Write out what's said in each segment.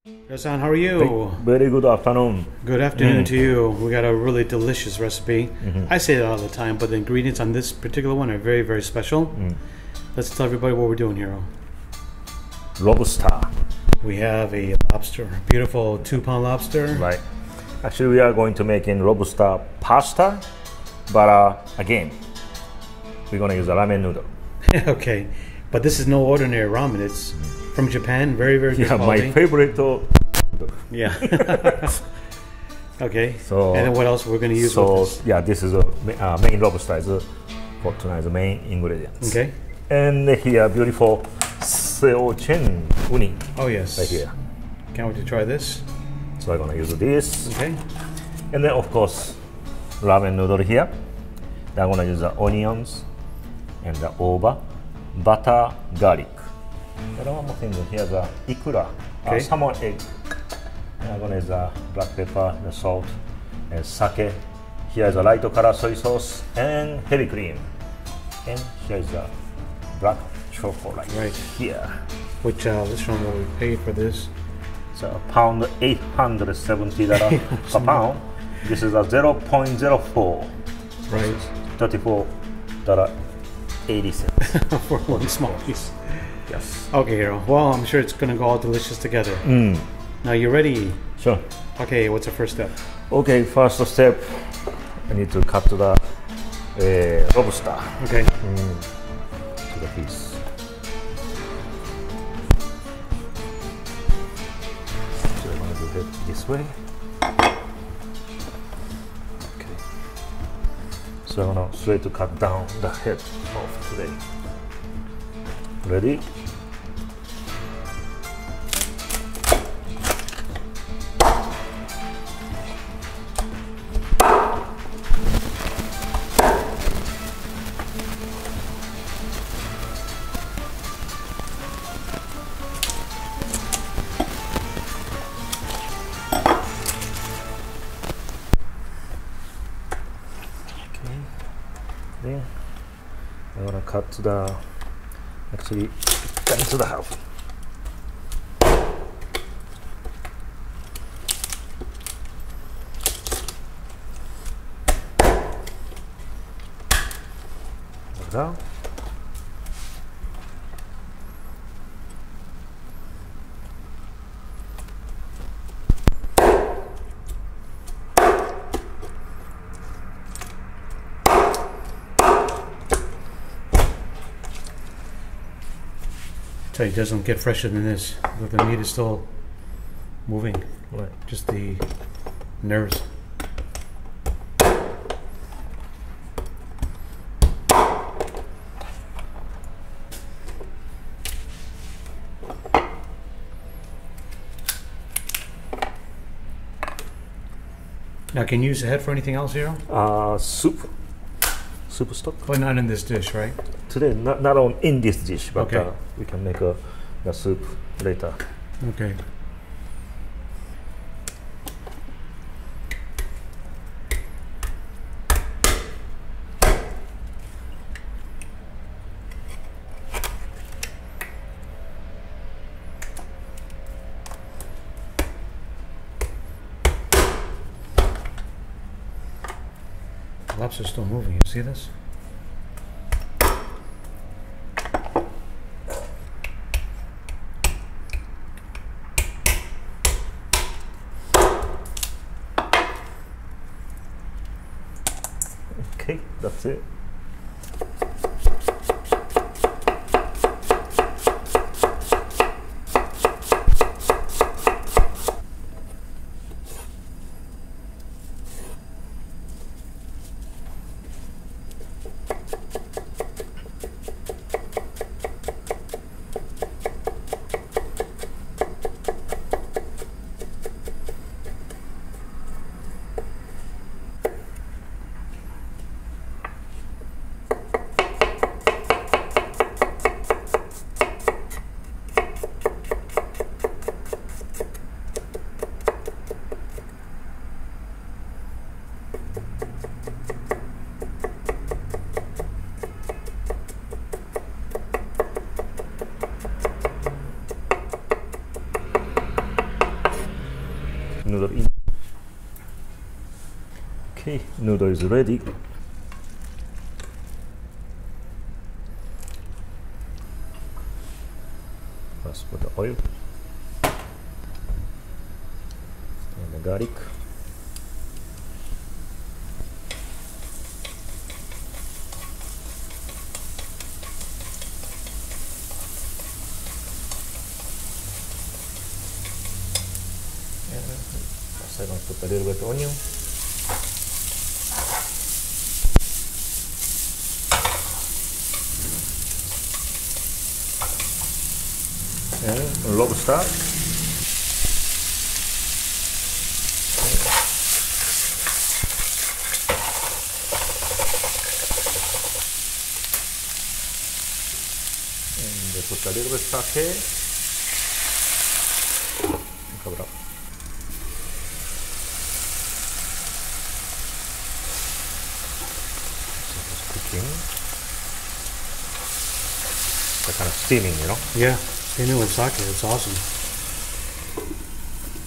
Hiro-san, how are you? Very good afternoon. Good afternoon to you. We got a really delicious recipe. I say that all the time, but the ingredients on this particular one are very, very special. Let's tell everybody what we're doing, Hiro. Lobster. We have a lobster, beautiful 2-pound lobster. Right. Actually, we are going to make in lobster pasta, but again, we're going to use a ramen noodle. Okay, but this is no ordinary ramen. It's from Japan. Very, very good quality. My favorite. Yeah. Okay. So, and then what else we're going to use with this? Yeah, this is a Maine lobster for tonight's main ingredients. Okay. And here, beautiful Sushi Uni. Oh yes. Right here. Can't wait to try this. So I'm gonna use this. Okay. And then of course, ramen noodle here. Then I'm gonna use the onions and the over, butter, garlic. And one more thing here, the ikura, salmon egg. And I'm gonna use the black pepper, the salt, and sake. Here is a light color soy sauce and heavy cream. And here is the black chocolate right here. Which let's show them what we paid for this. It's a pound $870 per pound. This is a 0.04. Right. $34.80 for one small piece. Yes. Okay, Hiro. Well, I'm sure it's gonna go all delicious together. Now you ready? Sure. Okay, what's the first step? Okay, first step, I need to cut the lobster. Okay. To the piece. So I'm gonna do it this way. Okay. So I'm gonna straight to cut down the head of today. Ready? Then I'm gonna cut the into the half. Like that. Tell you, it doesn't get fresher than this. The meat is still moving. Right. Just the nerves. Now, can you use the head for anything else, Hiro? Soup stock. Well, not in this dish, right? Today, not on in this dish, but okay. We can make the soup later. Okay. The lobster's still moving. You see this? Okay, that's it. noodle in. Okay, noodle is ready. First put the oil and the garlic. I'm going to put a little bit of onion. And lobster. And put a little bit of sake. Cover up. They're kind of steaming, you know? Yeah, steaming with sake, it's awesome.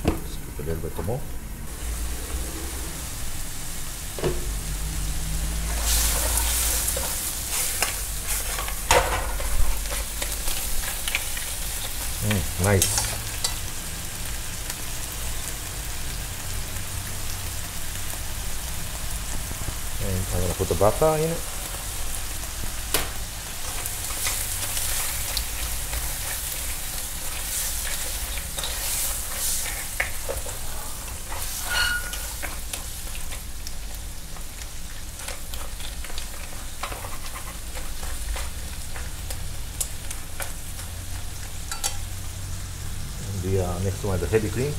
Let's put a little bit more. Nice. And I'm going to put the butter in it. The next one is the heavy cream.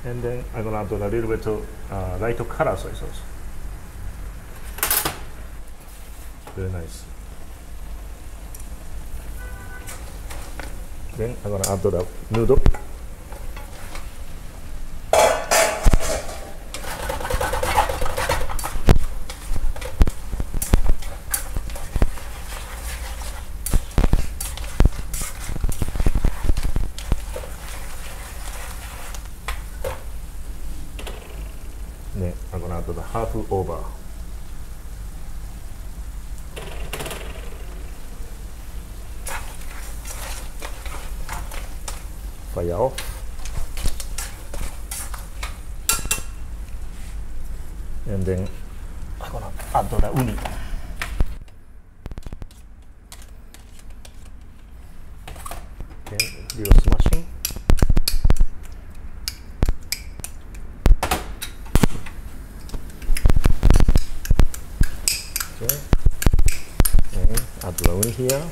And then I'm going to add a little bit of light color soy sauce. Very nice. Then I'm going to add the noodle. Then I'm going to add the half over. Fire off. And then I'm going to add the uni. Then little smashing. Okay. And add the uni here.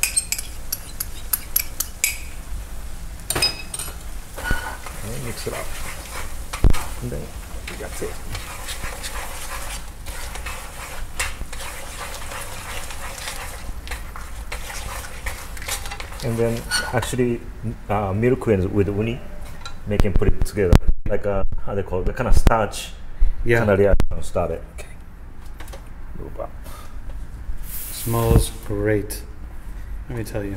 And mix it up. And then that's it. And then actually milk with uni, making put it together like a, how they call it, the kind of starch kind of reaction started. Okay. Move up. Smells great. Let me tell you.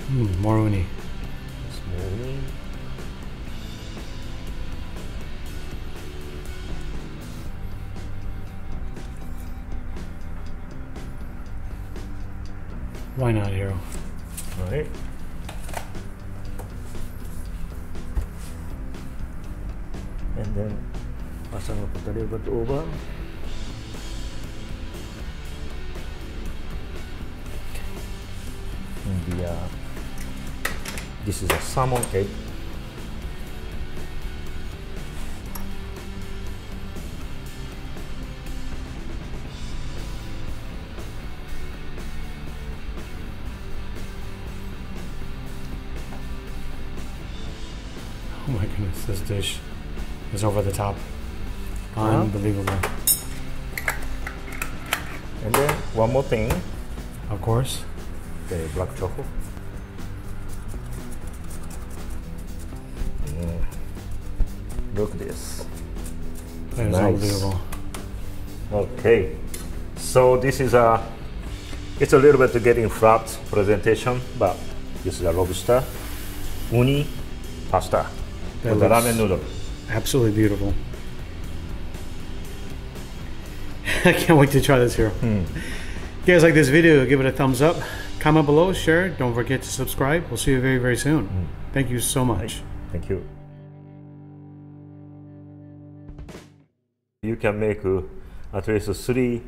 More uni. It's more uni. Why not, Hiro? All right. And then I'm gonna put a little bit over. And this is a salmon egg. Oh my goodness, this dish is over the top. Unbelievable. And then one more thing. Of course. The black truffle. Look at this. That is Nice. unbelievable. Okay. So this is it's a little bit getting flat presentation, but this is a lobster uni pasta That with the looks ramen noodle. absolutely beautiful. I can't wait to try this here. If you guys like this video, give it a thumbs up. Comment below, share. Don't forget to subscribe. We'll see you very, very soon. Thank you so much. Thank you. You can make at least 3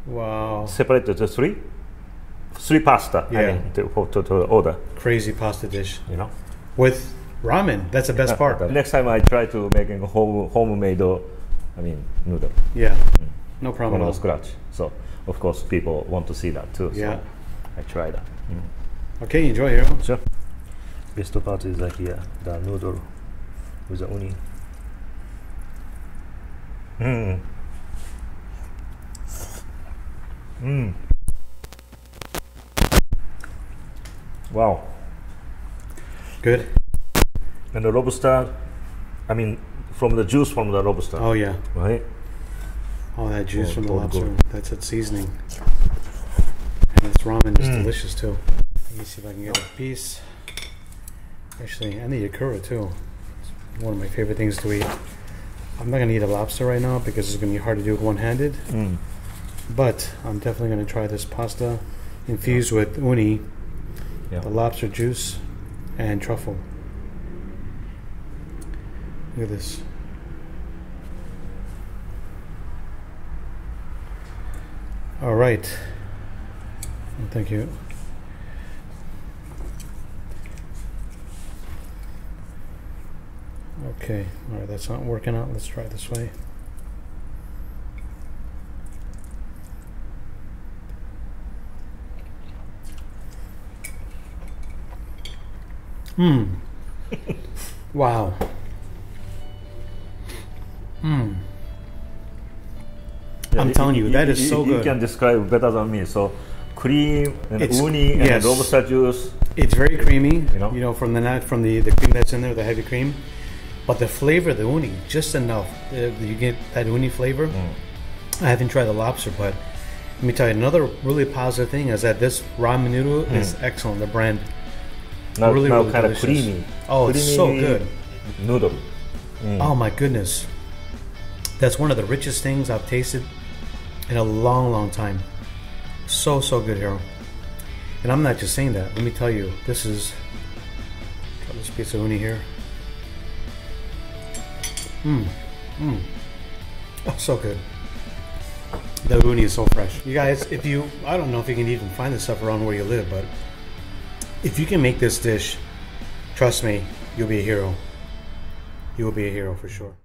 Wow. separate the three pasta. Yeah. I mean, to order. Crazy pasta dish. You know. With ramen. That's the best part. Next time I try to make a homemade, noodle. Yeah. No problem From at all. scratch. So of course people want to see that too. Yeah. So I try that. Okay, enjoy, Hiro. Sure. Best part is here, the noodle with the uni. Wow. Good. And the lobster, from the juice from the lobster. Oh, yeah. Right? Oh, that juice from the good, lobster. good. That's its seasoning. And this ramen is delicious, too. Let me see if I can get a piece. Actually, and the yakura, too. It's one of my favorite things to eat. I'm not going to eat a lobster right now because it's going to be hard to do it one-handed. But I'm definitely going to try this pasta infused with uni, the lobster juice, and truffle. Look at this. All right. Thank you. Okay. All right, that's not working out. Let's try it this way. Wow. I'm telling you, that is so good. You can describe better than me. So cream and uni and yes. lobster juice. It's very creamy, You know? from the cream that's in there, the heavy cream. But the flavor of the uni, just enough. You get that uni flavor. I haven't tried the lobster, but let me tell you, another really positive thing is that this ramen noodle is excellent. The brand, Now, really kind delicious. of creamy. Oh, it's so Creamy good. Noodle. Oh my goodness. That's one of the richest things I've tasted in a long, long time. So good, Hiro. And I'm not just saying that. Let me tell you, this is, try this piece of uni here. Oh, so good. The uni is so fresh. You guys, I don't know if you can even find this stuff around where you live, but if you can make this dish, trust me, you'll be a hero. You will be a hero for sure.